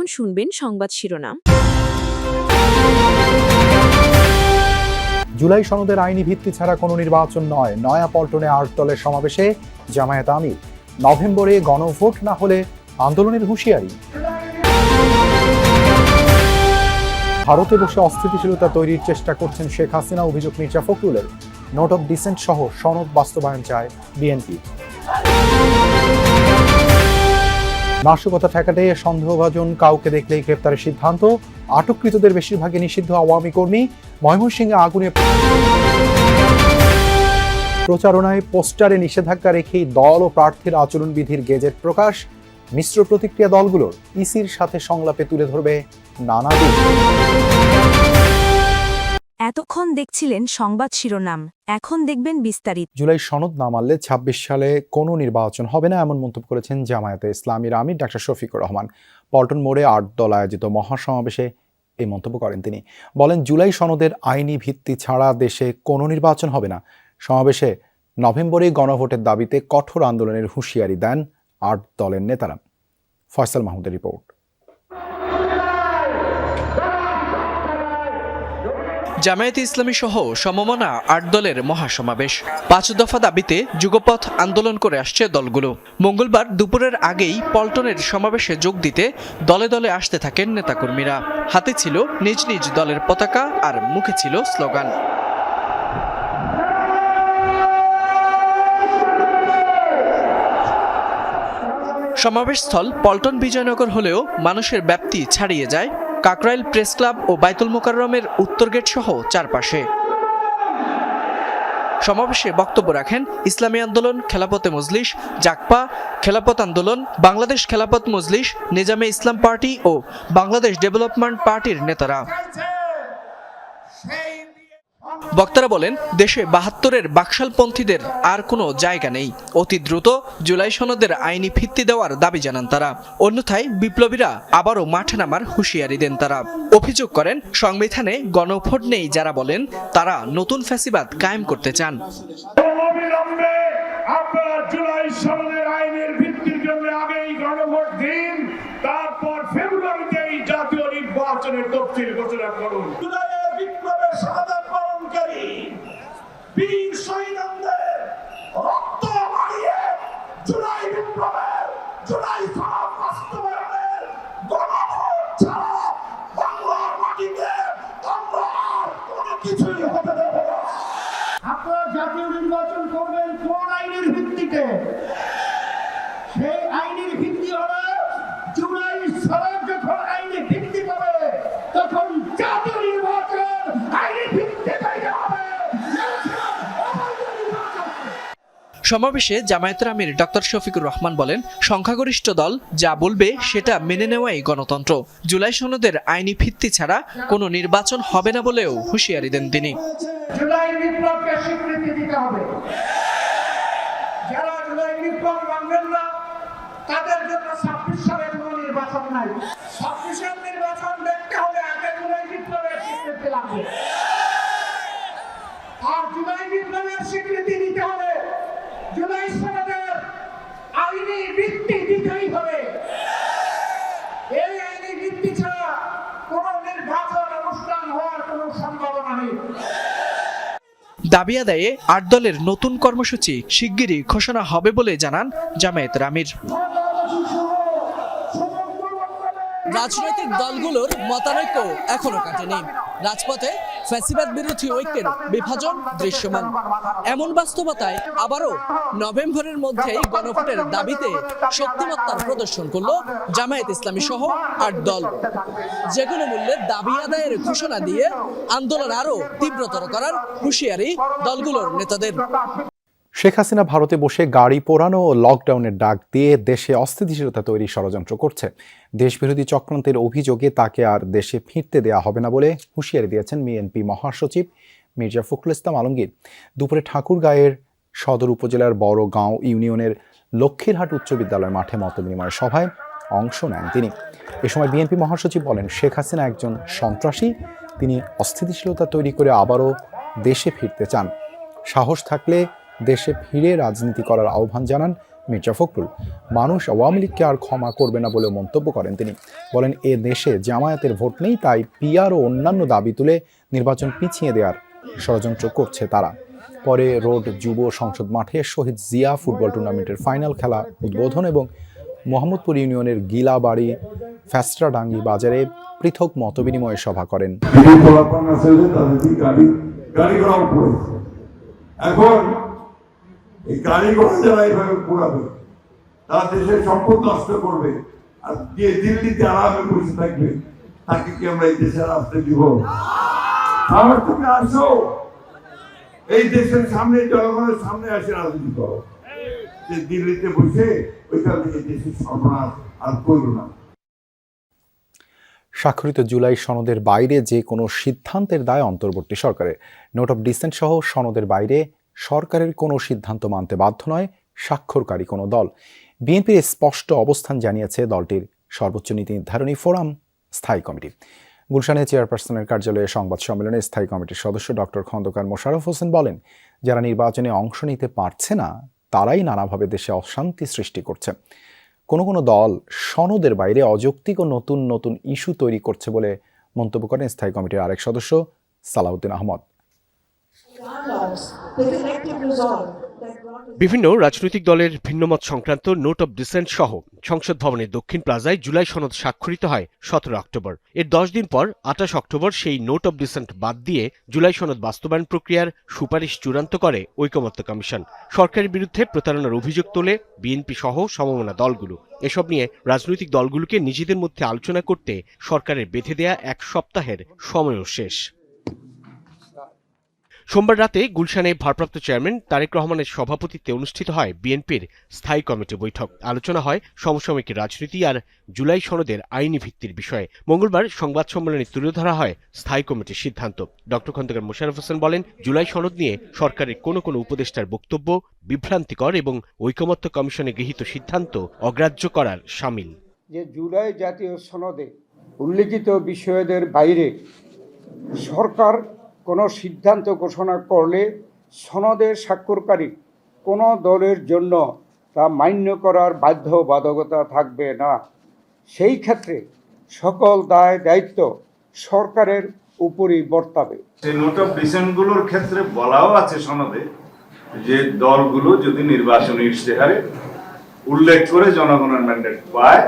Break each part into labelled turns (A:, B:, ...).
A: এখন শুনবেন সংবাদ শিরোনাম।
B: জুলাই সনদের আইনি ভিত্তি ছাড়া কোনো নির্বাচন নয়। নয়াপল্টনে ৮ দলের সমাবেশে জামায়াত আমির। নভেম্বরে গণভোট না হলে আন্দোলনের হুঁশিয়ারি। ভারতে বসে অস্থিতিশীলতা তৈরির চেষ্টা করছেন শেখ হাসিনা, অভিযোগ মির্জা ফখরুলের। নোট অফ ডিসেন্ট সহ সনদ বাস্তবায়ন চায় বিএনপি। নাশকতা ঠেকাতে সন্দেহভাজন কাউকে দেখলেই গ্রেপ্তারের সিদ্ধান্ত। আটককৃতদের বেশিরভাগই নিষিদ্ধ আওয়ামী কর্মী। ময়মনসিংহে আগুনে প্রচারণায় পোস্টারে নিষেধাজ্ঞা রেখেই দল ও প্রার্থীর আচরণবিধির গেজেট প্রকাশ। মিশ্র প্রতিক্রিয়া দলগুলোর। ইসির সাথে সংলাপে তুলে ধরবে নানা দিক।
A: এতক্ষণ দেখছিলেন সংবাদ শিরোনাম, এখন দেখবেন বিস্তারিত।
B: জুলাই সনদ না মানলে ২৬ সালে কোনো নির্বাচন হবে না, এমন মন্তব্য করেছেন জামায়াতে ইসলামীর আমির ডাক্তার শফিকুর রহমান। পল্টন মোড়ে ৮ দল আয়োজিত মহাসমাবেশে এই মন্তব্য করেন তিনি। বলেন, জুলাই সনদের আইনি ভিত্তি ছাড়া দেশে কোনো নির্বাচন হবে না। সমাবেশে নভেম্বরে গণভোটের দাবিতে কঠোর আন্দোলনের হুঁশিয়ারি দেন ৮ দলের নেতারা। ফয়সাল মাহমুদের রিপোর্ট।
C: জামায়াতে ইসলামী সহ সমমনা ৮ দলের মহাসমাবেশ। ৫ দফা দাবিতে যুগপথ আন্দোলন করে আসছে দলগুলো। মঙ্গলবার দুপুরের আগেই পল্টনের সমাবেশে যোগ দিতে দলে দলে আসতে থাকেন নেতাকর্মীরা। হাতে ছিল নিজ নিজ দলের পতাকা আর মুখে ছিল স্লোগান। সমাবেশস্থল পল্টন বিজয়নগর হলেও মানুষের ব্যাপ্তি ছাড়িয়ে যায় কাকরাইল প্রেস ক্লাব ও বাইতুল মোকাররমের উত্তর গেট সহ চারপাশে। সমাবেশে বক্তব্য রাখেন ইসলামী আন্দোলন, খেলাপথে মজলিস, জাকপা, খেলাপথ আন্দোলন, বাংলাদেশ খেলাপথ মজলিস, নিজামে ইসলাম পার্টি ও বাংলাদেশ ডেভেলপমেন্ট পার্টির নেতারা। বক্তারা বলেন, দেশে ৭২-এর বাকশালপন্থীদের আর কোনো জায়গা নেই। অতি দ্রুত জুলাই সনদের আইনি ভিত্তি দেওয়ার দাবি জানান তারা। অন্যথায় বিপ্লবীরা আবারও মাঠে নামার হুঁশিয়ারি দেন তারা। অভিযোগ করেন, সংবিধানে গণভোট নেই যারা বলেন তারা নতুন ফ্যাসিবাদ কায়েম করতে চান।
D: আপনারা জুলাই সনদের আইনের ভিত্তির জন্য আগেই গণভোট দিন, তারপর ফেব্রুয়ারিতেই জাতীয় নির্বাচনের তফসিল ঘোষণা করুন। জুলাইয়ের বিপ্লবের শাহাদাত বরণকারী বীর শহীদদের রক্ত মারিয়ে জুলাই বিপ্লবের, জুলাই সনদ বাস্তবায়নের গণভোট ছাড়া বাংলার মাটিতে আমরা আর কোনো কিছুই হতে দেব না। আপনারা জাতীয় নির্বাচন করবেন কোন আইনের ভিত্তিতে? সেই আইনের ভিত্তি হলো জুলাই সনদ যখন আইনি ভিত্তি পাবে তখন জাতীয় নির্বাচন আইনি ভিত্তিতে হবে।
C: সমাবেশে জামায়াতের আমির ডক্টর শফিকুর রহমান বলেন, সংখ্যাগরিষ্ঠ দল যা বলবে সেটা মেনে নেওয়াই গণতন্ত্র। জুলাই সনদের আইনি ভিত্তি ছাড়া কোনো নির্বাচন হবে না বলেও হুঁশিয়ারি দেন তিনি।
D: জুলাই বিপ্লবকে স্বীকৃতি দিতে হবে। যারা জুলাই বিপ্লব মানবেন না তাদের জন্য ২৬ সালের কোনো নির্বাচন নাই। ২৬-এর নির্বাচন দেখতে হলে আগে জুলাই বিপ্লবের স্বীকৃতি লাগবে। আর জুলাই বিপ্লবের স্বীকৃতি দিতে হলে জুলাই সনদের আইনি ভিত্তি দিতেই হবে। এই আইনি ভিত্তি ছাড়া কোন নির্বাচন অনুষ্ঠান হওয়ার কোনো সম্ভাবনা নেই।
C: দাবি আদায়ে ৮ দলের নতুন কর্মসূচি শিগগিরই ঘোষণা হবে বলে জানান জামায়াতের আমির। রাজনৈতিক দলগুলোর মতানৈক্য এখনো কাটেনি। রাজপথে ফ্যাসিবাদ বিরোধী ঐক্যের বিভাজন দৃশ্যমান। এমন বাস্তবতায় আবারও নভেম্বরের মধ্যেই গণভোটের দাবিতে শক্তিমত্তার প্রদর্শন করল জামায়াত ইসলামী সহ ৮ দল। যে কোনো মূল্যে দাবি আদায়ের ঘোষণা দিয়ে আন্দোলন আরও তীব্রতর করার হুঁশিয়ারি দলগুলোর নেতাদের।
B: শেখ হাসিনা ভারতে বসে গাড়ি পোড়ানো ও লকডাউনের ডাক দিয়ে দেশে অস্থিতিশীলতা তৈরির ষড়যন্ত্র করছে। দেশবিরোধী চক্রান্তের অভিযোগে তাকে আর দেশে ফিরতে দেওয়া হবে না বলে হুঁশিয়ারি দিয়েছেন বিএনপি মহাসচিব মির্জা ফখরুল ইসলাম আলমগীর। দুপুরে ঠাকুরগাঁয়ের সদর উপজেলার বড়গাঁও ইউনিয়নের লক্ষ্মীরহাট উচ্চ বিদ্যালয় মাঠে মতবিনিময় সভায় অংশ নেন তিনি। এ সময় বিএনপি মহাসচিব বলেন, শেখ হাসিনা একজন সন্ত্রাসী। তিনি অস্থিতিশীলতা তৈরি করে আবারও দেশে ফিরতে চান। সাহস থাকলে দেশে ফিরে রাজনীতি করার আহ্বান জানান মির্জা ফখরুল। মানুষ আওয়ামী লীগকে আর ক্ষমা করবে না বলেও মন্তব্য করেন তিনি। বলেন, এ দেশে জামায়াতের ভোট নেই, তাই পিআর ও অন্যান্য দাবি তুলে নির্বাচন পিছিয়ে দেওয়ার ষড়যন্ত্র করছে তারা। পরে রোড যুব সংসদ মাঠে শহীদ জিয়া ফুটবল টুর্নামেন্টের ফাইনাল খেলা উদ্বোধন এবং মোহাম্মদপুর ইউনিয়নের গিলাবাড়ি ফ্যাস্ট্রাডাঙ্গি বাজারে পৃথক মতবিনিময় সভা করেন।
E: এখন এই গাড়ি ঘোড়া যারা এইভাবে পুরাবে, তারা দেশের সম্পদ নষ্ট করবে, আর যে দিল্লিতে আরামে বসে থাকবে, তাকে কি আমরা এই দেশে আসতে দিব? আমার তুমি আসো, এই দেশের সামনে, জনগণের সামনে আসে রাজনীতি করো। যে দিল্লিতে বসে ওইখান থেকে দেশের সর্বনাশ আর করল না।
B: স্বাক্ষরিত জুলাই সনদের বাইরে যে কোনো সিদ্ধান্তের দায় অন্তর্বর্তী সরকারের। নোট অফ ডিসেন্ট সহ সনদের বাইরে সরকারের কোনো সিদ্ধান্ত মানতে বাধ্য নয় স্বাক্ষরকারী কোনো দল। বিএনপির স্পষ্ট অবস্থান জানিয়েছে দলটির সর্বোচ্চ নীতি নির্ধারণী ফোরাম স্থায়ী কমিটি। গুলশানে চেয়ারপারসনের কার্যালয়ে সংবাদ সম্মেলনে স্থায়ী কমিটির সদস্য ডক্টর খন্দকার মোশাররফ হোসেন বলেন, যারা নির্বাচনে অংশ নিতে পারছে না তারাই নানাভাবে দেশে অশান্তি সৃষ্টি করছে। কোনো কোনো দল সনদের বাইরে অযৌক্তিক ও নতুন নতুন ইস্যু তৈরি করছে বলে মন্তব্য করেন স্থায়ী কমিটির আরেক সদস্য সালাউদ্দিন আহমদ।
F: বিভিন্ন রাজনৈতিক দলের ভিন্নমত সংক্রান্ত নোট অব ডিসেন্ট সহ সংসদ ভবনের দক্ষিণ প্লাজায় জুলাই সনদ স্বাক্ষরিত হয় 17 অক্টোবর। এর 10 দিন পর 28 অক্টোবর সেই নোট অব ডিসেন্ট বাদ দিয়ে জুলাই সনদ বাস্তবায়ন প্রক্রিয়ার সুপারিশ চূড়ান্ত করে ঐকমত্য কমিশন। সরকারের বিরুদ্ধে প্রতারণার অভিযোগ তোলে বিএনপি সহ সমমনা দলগুলো। এসব নিয়ে রাজনৈতিক দলগুলোকে নিজেদের মধ্যে আলোচনা করতে সরকারের বেঁধে দেয়া 1 সপ্তাহের সময়ও শেষ। সোমবার রাতে গুলশানে ভারপ্রাপ্ত চেয়ারম্যান তারেক রহমানের সভাপতিত্বে অনুষ্ঠিত হয় বিএনপির স্থায়ী কমিটি বৈঠক। আলোচনা হয় সমসাময়িক রাজনীতি আর জুলাই সনদের আইনি ভিত্তির বিষয়ে। মঙ্গলবার সংবাদ সম্মেলনে তুলে ধরা হয় স্থায়ী কমিটির সিদ্ধান্ত। ডক্টর খন্দকার মোশাররফ হোসেন বলেন, জুলাই সনদ নিয়ে সরকারের কোনো কোনো উপদেষ্টার বক্তব্য বিভ্রান্তিকর এবং ঐকমত্য কমিশনে গৃহীত সিদ্ধান্ত অগ্রাহ্য করার শামিল।
G: যে জুলাই জাতীয় সনদে উল্লেখিত বিষয়দের বাইরে সরকার কোনো সিদ্ধান্ত ঘোষণা করলে সনদের স্বাক্ষরকারী কোনো দলের জন্য তা মান্য করার বাধ্যবাধকতা থাকবে না। সেই ক্ষেত্রে সকল দায় দায়িত্ব সরকারের উপরই বর্তাবে।
H: সেই নোট অফ ডিসেন্টগুলোর ক্ষেত্রে বলাও আছে সনদে যে দলগুলো যদি নির্বাচনী ইশতেহারে উল্লেখ করে জনগণের ম্যান্ডেট পায়,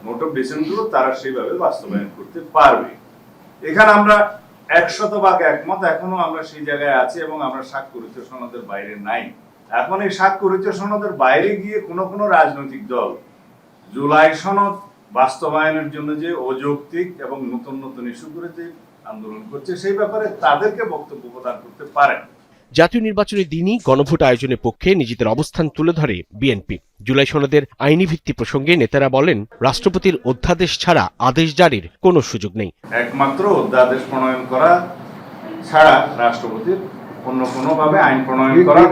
H: নোট অফ ডিসেন্টগুলো তারা সেইভাবে বাস্তবায়ন করতে পারবে। এখানে আমরা 100% একমত। এখনো আমরা সেই জায়গায় আছি এবং আমরা স্বাক্ষরিত সনদের বাইরে নাই। এখন এই স্বাক্ষরিত সনদের বাইরে গিয়ে কোনো রাজনৈতিক দল জুলাই সনদ বাস্তবায়নের জন্য যে অযৌক্তিক এবং নতুন নতুন ইস্যু করে যে আন্দোলন করছে, সেই ব্যাপারে তাদেরকে বক্তব্য প্রদান করতে পারেন।
F: জাতীয় নির্বাচনের দিনই গণভোট আয়োজনের পক্ষে নিজেদের অবস্থান তুলে ধরে বিএনপি। জুলাই সনদের আইনি ভিত্তি প্রসঙ্গে নেতারা বলেন, রাষ্ট্রপতির অধ্যাদেশ ছাড়া আদেশ জারির কোনো সুযোগ নেই।
H: একমাত্র অধ্যাদেশ প্রণয়ন করা ছাড়া রাষ্ট্রপতির অন্য কোনোভাবে আইন প্রণয়ন করা